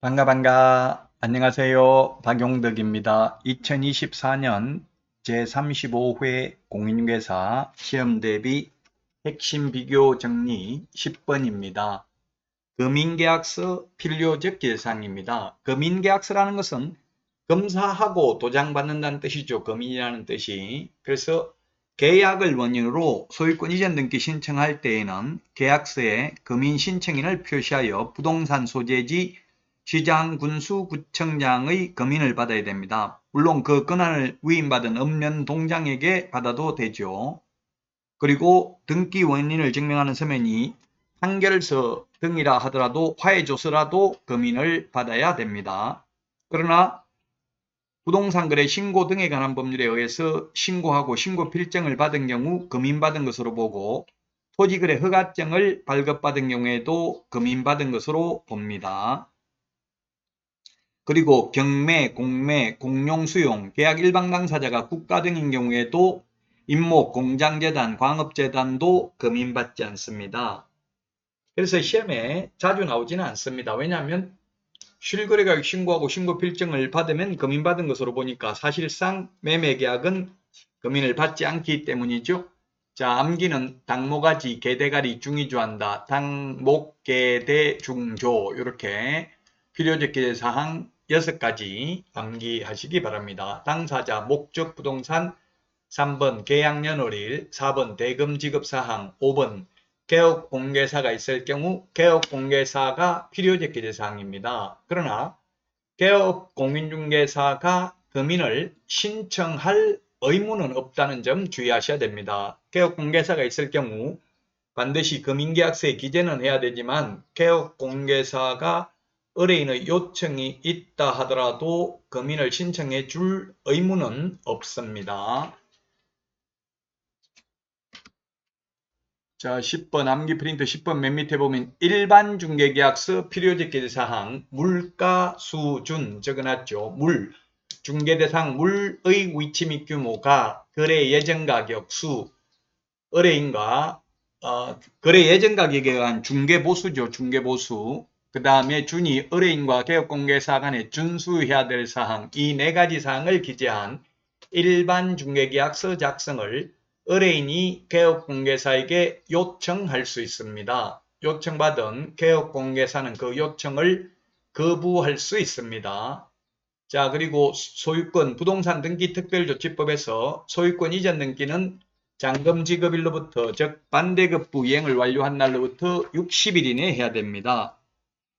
반가. 안녕하세요. 박용덕입니다. 2024년 제35회 공인중개사 시험 대비 핵심 비교 정리 10번입니다. 금인계약서 필요적 계상입니다. 금인계약서라는 것은 검사하고 도장받는다는 뜻이죠. 금인이라는 뜻이. 그래서 계약을 원인으로 소유권 이전 등기 신청할 때에는 계약서에 금인 신청인을 표시하여 부동산 소재지 시장, 군수, 구청장의 검인을 받아야 됩니다. 물론 그 권한을 위임받은 읍면 동장에게 받아도 되죠. 그리고 등기 원인을 증명하는 서면이 판결서 등이라 하더라도 화해조서라도 검인을 받아야 됩니다. 그러나 부동산 거래 신고 등에 관한 법률에 의해서 신고하고 신고 필증을 받은 경우 검인받은 것으로 보고 토지거래 허가증을 발급받은 경우에도 검인받은 것으로 봅니다. 그리고 경매, 공매, 공용수용, 계약 일방 당사자가 국가 등인 경우에도 임목, 공장재단, 광업재단도 검인받지 않습니다. 그래서 시험에 자주 나오지는 않습니다. 왜냐하면 실거래가격 신고하고 신고필증을 받으면 검인받은 것으로 보니까 사실상 매매계약은 검인을 받지 않기 때문이죠. 자, 암기는 당모가지, 개대가리, 중의조한다. 당목, 개대, 중조 이렇게 필요적 기재사항 6가지 암기하시기 바랍니다. 당사자, 목적 부동산, 3번 계약연월일, 4번 대금 지급사항, 5번 개업공개사가 있을 경우 개업공개사가 필요적 기재사항입니다. 그러나 개업공인중개사가 금인을 신청할 의무는 없다는 점 주의하셔야 됩니다. 개업공개사가 있을 경우 반드시 금인계약서에 기재는 해야 되지만 개업공개사가 의뢰인의 요청이 있다 하더라도 금인을 신청해 줄 의무는 없습니다. 자, 10번 암기 프린트 10번 맨 밑에 보면 일반 중개계약서 필요적 기재사항 물가 수준 적어놨죠. 물, 중개대상 물의 위치 및 규모가 거래 예정 가격 수, 의뢰인과 거래 예정 가격에 의한 중개보수죠. 중개보수. 그 다음에 준이 의뢰인과 개업공개사 간에 준수해야 될 사항 이 4가지 사항을 기재한 일반 중개계약서 작성을 의뢰인이 개업공개사에게 요청할 수 있습니다. 요청받은 개업공개사는 그 요청을 거부할 수 있습니다. 자, 그리고 소유권 부동산 등기 특별조치법에서 소유권 이전 등기는 잔금 지급일로부터 즉 반대급부 이행을 완료한 날로부터 60일 이내에 해야 됩니다.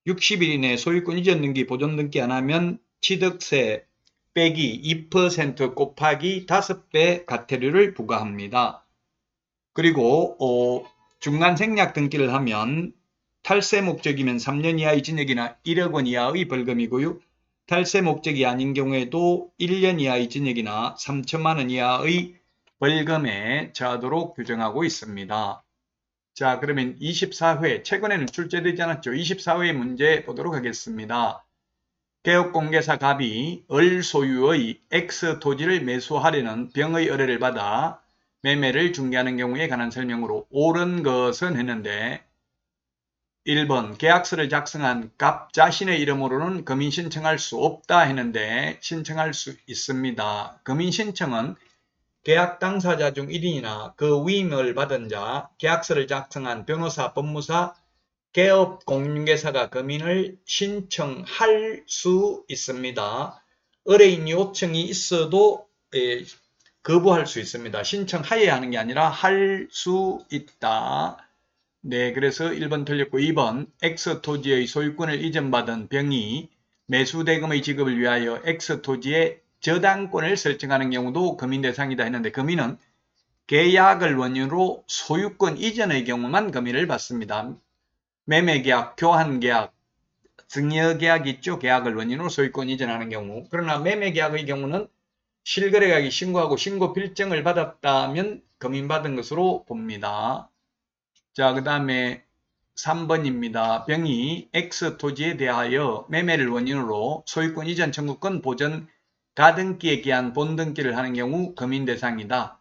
60일 이내에 소유권 이전 등기 보존 등기 안 하면 취득세 빼기 2% 곱하기 5배 과태료를 부과합니다. 그리고 중간 생략 등기를 하면 탈세 목적이면 3년 이하의 징역이나 1억 원 이하의 벌금이고요. 탈세 목적이 아닌 경우에도 1년 이하의 징역이나 3천만 원 이하의 벌금에 처하도록 규정하고 있습니다. 자, 그러면 24회, 최근에는 출제되지 않았죠. 24회 문제 보도록 하겠습니다. 개업공개사 갑이 을 소유의 X 토지를 매수하려는 병의 의뢰를 받아 매매를 중개하는 경우에 관한 설명으로 옳은 것은 했는데 1번 계약서를 작성한 갑 자신의 이름으로는 금인 신청할 수 없다 했는데 신청할 수 있습니다. 금인 신청은 계약 당사자 중 1인이나 그 위임을 받은 자, 계약서를 작성한 변호사, 법무사, 개업 공인중개사가 금인을 신청할 수 있습니다. 의뢰인 요청이 있어도 거부할 수 있습니다. 신청하여야 하는 게 아니라 할 수 있다. 네, 그래서 1번 틀렸고 2번 X토지의 소유권을 이전받은 병이 매수대금의 지급을 위하여 X토지의 저당권을 설정하는 경우도 금인 대상이다 했는데 금인은 계약을 원인으로 소유권 이전의 경우만 금인을 받습니다. 매매계약, 교환계약, 증여계약 있죠. 계약을 원인으로 소유권 이전하는 경우. 그러나 매매계약의 경우는 실거래가격이 신고하고 신고 필증을 받았다면 금인받은 것으로 봅니다. 자, 그 다음에 3번입니다. 병이 X토지에 대하여 매매를 원인으로 소유권 이전 청구권 보전 가등기에 기한 본등기를 하는 경우 금인 대상이다.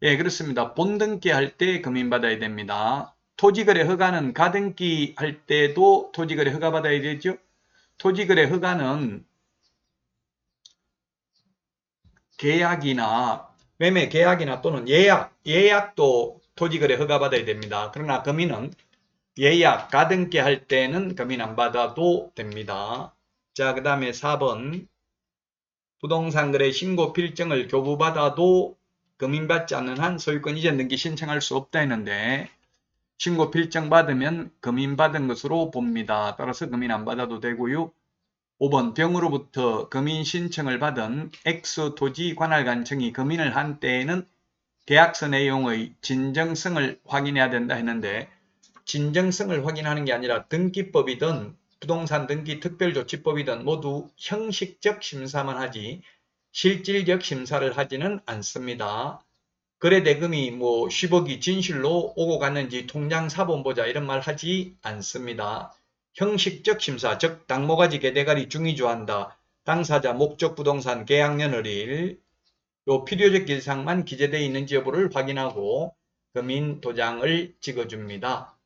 예, 그렇습니다. 본등기 할 때 금인받아야 됩니다. 토지거래 허가는 가등기 할 때도 토지거래 허가 받아야 되죠. 토지거래 허가는 계약이나 매매 계약이나 또는 예약도 토지거래 허가 받아야 됩니다. 그러나 금인은 예약, 가등기 할 때는 금인 안 받아도 됩니다. 자, 그 다음에 4번 부동산 거래 신고 필증을 교부받아도 금인받지 않는 한 소유권 이전 등기 신청할 수 없다 했는데 신고 필증 받으면 금인받은 것으로 봅니다. 따라서 금인 안 받아도 되고요. 5번 병으로부터 금인 신청을 받은 X 토지 관할관청이 금인을 한 때에는 계약서 내용의 진정성을 확인해야 된다 했는데 진정성을 확인하는 게 아니라 등기법이든 부동산 등기 특별조치법이든 모두 형식적 심사만 하지 실질적 심사를 하지는 않습니다. 거래대금이 뭐 10억이 진실로 오고 갔는지 통장 사본 보자 이런 말 하지 않습니다. 형식적 심사, 즉 당모가지 개대가리 중위조한다. 당사자 목적 부동산 계약년월일 요 필요적 기재사항만 기재되어 있는지 여부를 확인하고 금인 도장을 찍어줍니다.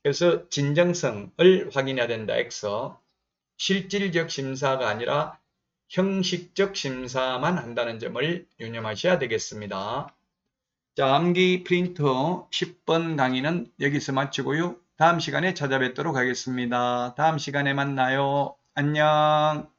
그래서 진정성을 확인해야 된다. X. 실질적 심사가 아니라 형식적 심사만 한다는 점을 유념하셔야 되겠습니다. 자, 암기 프린터 10번 강의는 여기서 마치고요. 다음 시간에 찾아뵙도록 하겠습니다. 다음 시간에 만나요. 안녕.